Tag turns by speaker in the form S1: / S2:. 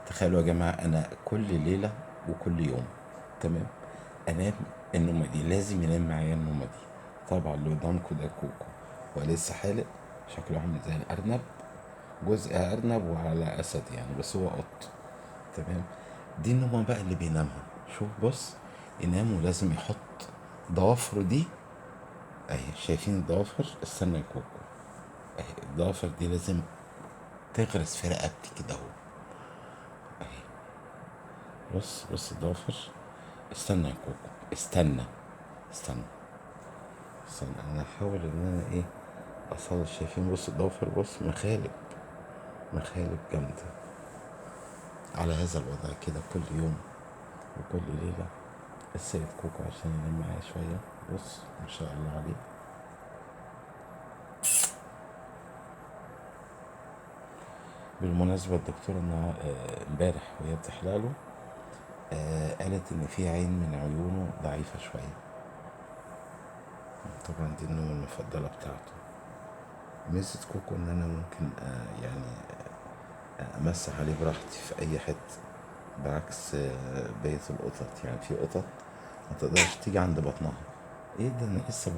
S1: تخيلوا يا جماعة، أنا كل ليلة وكل يوم، تمام، أنام النومة دي، لازم ينام معايا النومة دي. طبعا اللي قدامكوا ده كوكو، هو لسه حالق، شكله عامل زي الأرنب، جزء أرنب وعلى أسد يعني، بس هو قط، تمام. دي النومة بقى اللي بينامها. شوف بص، ينام ولازم يحط ضوافره دي اهي، شايفين الضوافر؟ استنى يا كوكو، اهي الضوافر دي لازم تغرس في رقبتي كده اهو، اهي. بص بص الضوافر، استنى يا كوكو، استنى، استنى، استنى، انا هحاول ان انا ايه اصل. شايفين؟ بص الضوافر، بص مخالب، مخالب جامدة. على هذا الوضع كده كل يوم وكل ليلة السيد كوكو عشان ينام معايا شوية. بص ما شاء الله عليه. بالمناسبة الدكتورة امبارح وهي بتحلقله قالت إن في عين من عيونه ضعيفة شوية. طبعا دي النوم المفضلة بتاعته. ميزة كوكو إن أنا ممكن يعني أمسح عليه براحتي في أي حتة، بعكس بقية القطط. يعني في قطط ما تقدرش تيجي عند بطنها. إيه ده، أنا لسه